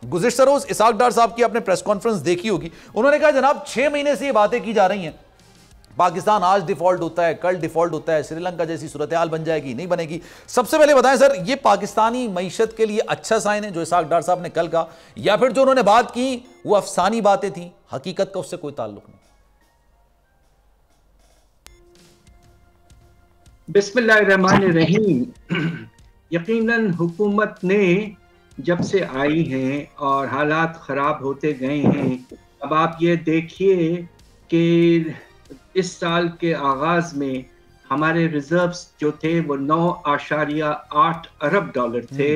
गुज़िश्ता रोज इसहाक डार साहब की आपने प्रेस कॉन्फ्रेंस देखी होगी, उन्होंने कहा जनाब 6 महीने से ये बातें की जा रही हैं, पाकिस्तान आज डिफॉल्ट होता है, कल डिफॉल्ट होता है, श्रीलंका जैसी सूरत हाल बन जाएगी, नहीं बनेगी। सबसे पहले बताएं सर, ये पाकिस्तानी मईशत के लिए अच्छा साइन है जो इसहाक डार साहब ने कल कहा, या फिर जो उन्होंने बात की वो अफसानी बातें थी, हकीकत का उससे कोई ताल्लुक नहीं? बिस्मिल्लाहिर्रहमानिर्रहीम। यकीनन हुकूमत ने जब से आई हैं और हालात ख़राब होते गए हैं, अब आप ये देखिए कि इस साल के आगाज़ में हमारे रिजर्व्स जो थे वो 9.8 अरब डॉलर थे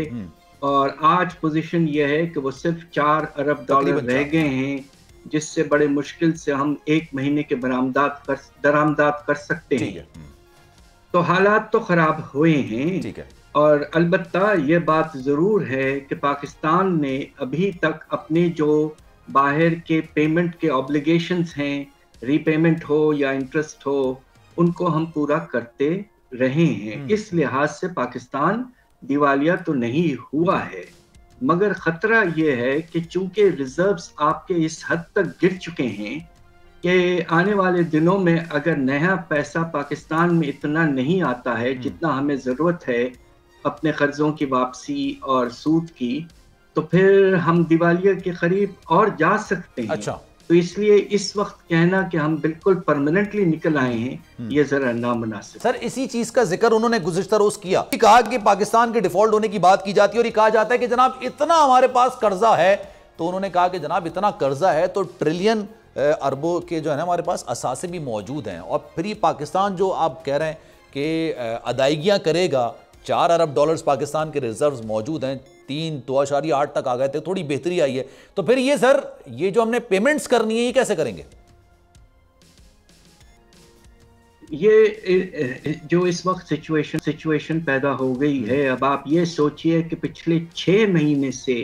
और आज पोजीशन ये है कि वो सिर्फ 4 अरब डॉलर रह गए हैं, जिससे बड़े मुश्किल से हम 1 महीने के दरामदात कर सकते हैं। तो हालात तो ख़राब हुए हैं और अलबत्ता ये बात ज़रूर है कि पाकिस्तान ने अभी तक अपने जो बाहर के पेमेंट के ऑब्लिगेशंस हैं, रीपेमेंट हो या इंटरेस्ट हो, उनको हम पूरा करते रहे हैं। इस लिहाज से पाकिस्तान दिवालिया तो नहीं हुआ है, मगर ख़तरा ये है कि चूंकि रिजर्व्स आपके इस हद तक गिर चुके हैं कि आने वाले दिनों में अगर नया पैसा पाकिस्तान में इतना नहीं आता है जितना हमें ज़रूरत है अपने कर्ज़ों की वापसी और सूद की, तो फिर हम दिवालिया के करीब और जा सकते हैं। अच्छा, तो इसलिए इस वक्त कहना कि हम बिल्कुल परमानेंटली निकल आए हैं, ये जरा नामुनासिब। सर इसी चीज का जिक्र उन्होंने गुज़िश्ता रोज किया, कहा कि पाकिस्तान के डिफॉल्ट होने की बात की जाती है और ये कहा जाता है कि जनाब इतना हमारे पास कर्जा है, तो उन्होंने कहा कि जनाब इतना कर्जा है तो ट्रिलियन अरबों के जो है ना हमारे पास असासे भी मौजूद हैं, और फिर ये पाकिस्तान जो आप कह रहे हैं कि अदायगियां करेगा, 4 अरब डॉलर्स पाकिस्तान के रिजर्व्स मौजूद हैं, 3.8 तक आ गए थे, थोड़ी बेहतरी आई है, तो फिर ये सर ये जो हमने पेमेंट्स करनी है ये कैसे करेंगे? ये जो इस वक्त सिचुएशन पैदा हो गई है, अब आप ये सोचिए कि पिछले 6 महीने से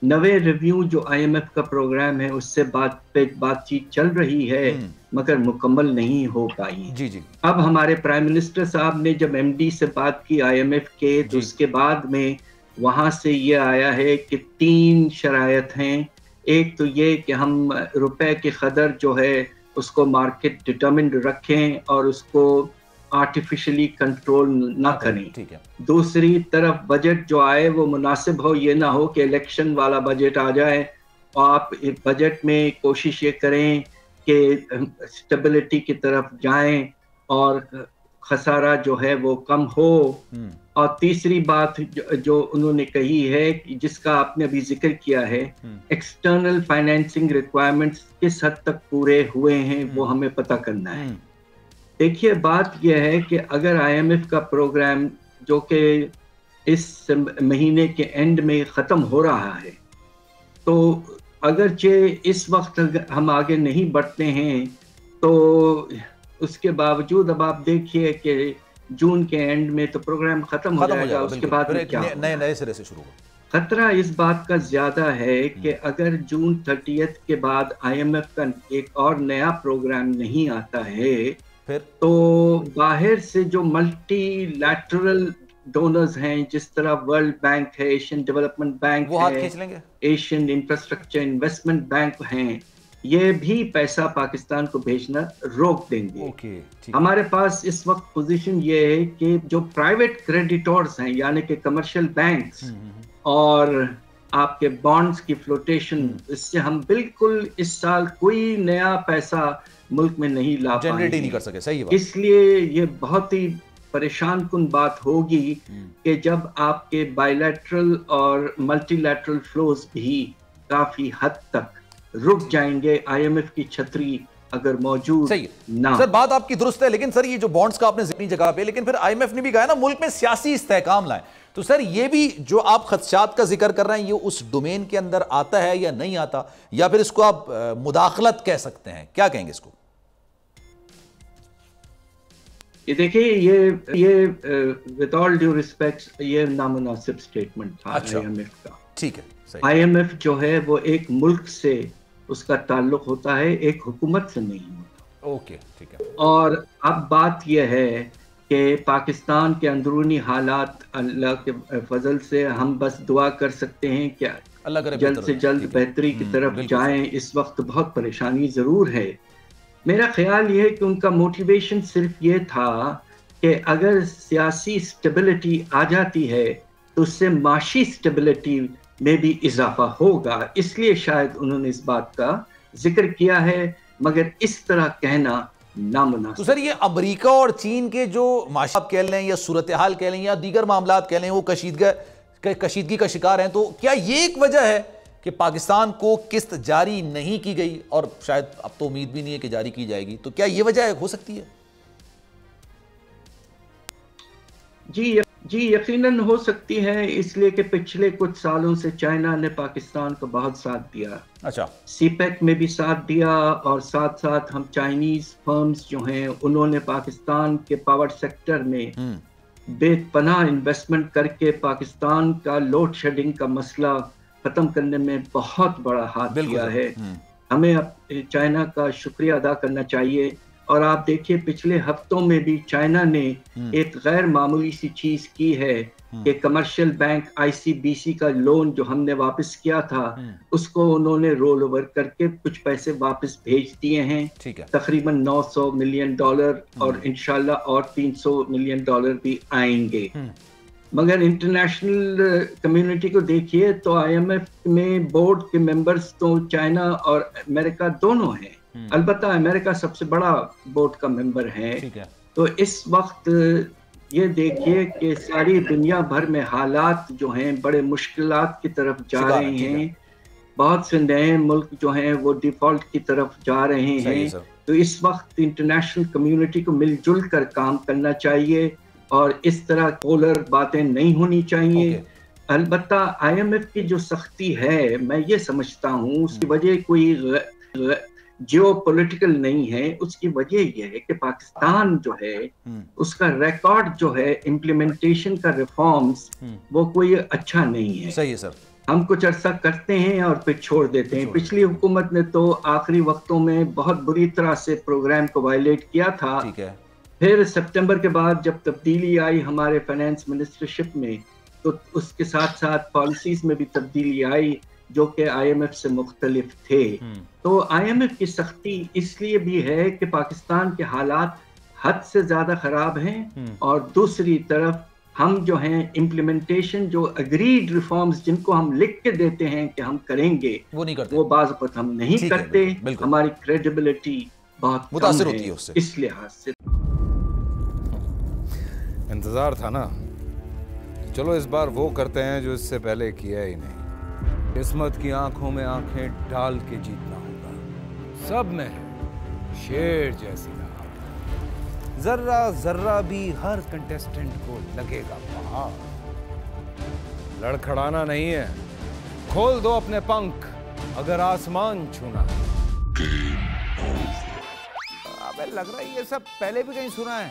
नवे रिव्यू जो IMF का प्रोग्राम है उससे बातचीत चल रही है, मगर मुकम्मल नहीं हो पाई। जी। अब हमारे प्राइम मिनिस्टर साहब ने जब MD से बात की IMF के, तो उसके बाद में वहाँ से ये आया है कि 3 शरायत हैं। एक तो ये कि हम रुपए के कदर जो है उसको मार्केट डिटरमिन्ड रखें और उसको आर्टिफिशियली कंट्रोल ना करें। ठीक है। दूसरी तरफ बजट जो आए वो मुनासिब हो, ये ना हो कि इलेक्शन वाला बजट आ जाए और आप बजट में कोशिश ये करें कि स्टेबिलिटी की तरफ जाएं और खसारा जो है वो कम हो। और तीसरी बात जो उन्होंने कही है, जिसका आपने अभी जिक्र किया है, एक्सटर्नल फाइनेंसिंग रिक्वायरमेंट्स किस हद तक पूरे हुए हैं वो हमें पता करना है। देखिए बात यह है कि अगर IMF का प्रोग्राम जो कि इस महीने के एंड में ख़त्म हो रहा है, तो अगरचे इस वक्त हम आगे नहीं बढ़ते हैं, तो उसके बावजूद अब आप देखिए कि जून के एंड में तो प्रोग्राम खत्म हो जाएगा, उसके बाद क्या नए सिरे से शुरू होगा। खतरा इस बात का ज्यादा है कि अगर जून 30 के बाद IMF का एक और नया प्रोग्राम नहीं आता है, फिर तो बाहर से जो मल्टीलैटरल डोनर्स हैं, जिस तरह वर्ल्ड बैंक है, एशियन डेवलपमेंट बैंक है, एशियन इंफ्रास्ट्रक्चर इन्वेस्टमेंट बैंक हैं, ये भी पैसा पाकिस्तान को भेजना रोक देंगे। हमारे पास इस वक्त पोजीशन ये है कि जो प्राइवेट क्रेडिटर्स हैं, यानी कि कमर्शियल बैंक्स और आपके बॉन्ड्स की फ्लोटेशन, इससे हम बिल्कुल इस साल कोई नया पैसा मुल्क में नहीं ला पाएंगे, नहीं कर सके। सही बात। इसलिए ये बहुत ही परेशान कुन बात होगी कि जब आपके बायलैटरल और मल्टीलैटरल फ्लोज भी काफी हद तक रुक जाएंगे, IMF की छतरी अगर मौजूद ना। सर बात आपकी दुरुस्त है, लेकिन सर ये जो बॉन्ड्स का आपने अपनी जगह पे, लेकिन फिर IMF ने भी कहा ना मुल्क में सियासी इस्तेहकाम लाए, तो सर ये भी जो आप खदशात का जिक्र कर रहे हैं, ये उस डोमेन के अंदर आता है या नहीं आता, या फिर इसको आप मुदाखलत कह सकते हैं, क्या कहेंगे इसको? ये देखिए, ये विद ऑल ड्यू रिस्पेक्ट ये नामुनासिब स्टेटमेंट था IMF का। ठीक है। IMF जो है वो एक मुल्क से उसका ताल्लुक होता है, एक हुकूमत से नहीं होता। ओके, ठीक है। और अब बात यह है कि पाकिस्तान के अंदरूनी हालात, अल्लाह के फजल से हम बस दुआ कर सकते हैं कि جلد سے جلد بہتری کی طرف جائیں. اس وقت بہت پریشانی ضرور ہے. میرا خیال یہ ہے کہ ان کا موٹیویشن صرف یہ تھا کہ اگر سیاسی سٹیبلٹی آ جاتی ہے تو اس سے معاشی سٹیبلٹی میں بھی اضافہ ہوگا. اس لیے شاید انہوں نے اس بات کا ذکر کیا ہے، مگر اس طرح کہنا نامناسب. تو سر یہ امریکہ اور چین کے جو معاشرات کہہ لیں یا صورتحال کہہ لیں یا دیگر معاملات کہہ لیں وہ کشیدگی کا شکار ہیں، تو کیا یہ ایک وجہ ہے کہ پاکستان کو قسط جاری نہیں کی گئی اور شاید اب تو امید بھی نہیں ہے کہ جاری کی جائے گی؟ تو کیا یہ وجہ ہو سکتی ہے؟ جی یقیناً ہو سکتی ہے، اس لیے کہ پچھلے کچھ سالوں سے چائنا نے پاکستان کو بہت ساتھ دیا. اچھا. سی پیک میں بھی ساتھ دیا، اور ساتھ ساتھ ہم چائنیز فرمز جو ہیں انہوں نے پاکستان کے پاور سیکٹر میں بے پناہ انویسٹمنٹ کر کے پاکستان کا لوڈ شیڈنگ کا مسئلہ ختم کرنے میں بہت بڑا ہاتھ دیا ہے. ہمیں چائنا کا شکریہ ادا کرنا چاہیے. اور آپ دیکھیے پچھلے ہفتوں میں بھی چائنا نے ایک غیر معمولی سی چیز کی ہے کہ کمرشل بینک ICBC کا لون جو ہم نے واپس کیا تھا اس کو انہوں نے رول اوور کر کے کچھ پیسے واپس بھیج دیے ہیں، تقریباً $900 ملین، اور انشاءاللہ اور $300 ملین بھی آئیں گے. مگر انٹرنیشنل کمیونٹی کو دیکھیے تو IMF میں بورڈ کے ممبرز تو چائنا اور امریکہ دونوں ہیں. البتہ امریکہ سب سے بڑا بورڈ کا ممبر ہے. تو اس وقت یہ دیکھیے کہ ساری دنیا بھر میں حالات جو ہیں بڑے مشکلات کی طرف جا رہے ہیں. بہت سے نئے ملک جو ہیں وہ ڈیفالٹ کی طرف جا رہے ہیں. تو اس وقت انٹرنیشنل کمیونٹی کو مل جل کر کام کرنا چاہیے اور اس طرح پولر باتیں نہیں ہونی چاہیے. البتہ IMF کی جو سختی ہے میں یہ سمجھتا ہوں اس کی وجہ کوئی جیو پولیٹیکل نہیں ہے. اس کی وجہ یہ ہے کہ پاکستان جو ہے اس کا ریکارڈ جو ہے امپلیمنٹیشن کا ریفارمز وہ کوئی اچھا نہیں ہے. صحیح ہے سر. ہم کچھ عرصہ کرتے ہیں اور پھر چھوڑ دیتے ہیں. پچھلی حکومت نے تو آخری وقتوں میں بہت بری طرح سے پروگرام کو وائلیٹ کیا تھا. پھر سپٹمبر کے بعد جب تبدیلی آئی ہمارے فائنانس منسٹرشپ میں تو اس کے ساتھ ساتھ پالیسیز میں بھی تبدیلی آئی جو کہ IMF سے مختلف تھے. تو IMF کی سختی اس لیے بھی ہے کہ پاکستان کے حالات حد سے زیادہ خراب ہیں، اور دوسری طرف ہم جو ہیں امپلیمنٹیشن جو اگریڈ ریفارمز جن کو ہم لکھ کے دیتے ہیں کہ ہم کریں گے وہ نہیں کرتے، وہ بعض وقت ہم نہیں کرتے. ہماری کریڈیبلٹی بہت متاثر ہوتی ہے اس سے. اس لحاظ سے انتظار تھا نا، چلو اس بار وہ کرتے ہیں جو اس سے پہلے کیا ہی نہیں. قسمت کی آنکھوں میں آنکھیں ڈال کے جیتنا ہوگا. سب میں شیر جیسی رہا، ذرہ ذرہ بھی ہر کنٹیسٹنٹ کو لگے گا پہاڑ. لڑکھڑانا نہیں ہے، کھول دو اپنے پنکھ اگر آسمان چھونا ہے. ابے لگ رہا ہے یہ سب پہلے بھی کہیں سنا ہے.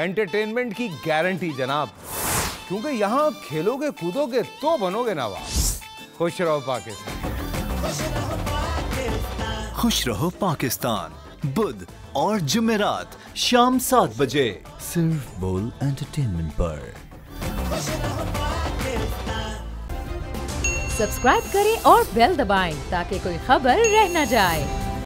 انٹرٹینمنٹ کی گارنٹی جناب، کیونکہ یہاں کھیلو گے کودو گے تو بنو گے نواب. خوش رہو پاکستان. خوش رہو پاکستان بدھ اور جمعرات شام 7 بجے صرف بول انٹرٹینمنٹ پر. سبسکرائب کریں اور بیل دبائیں تاکہ کوئی خبر رہ نہ جائے.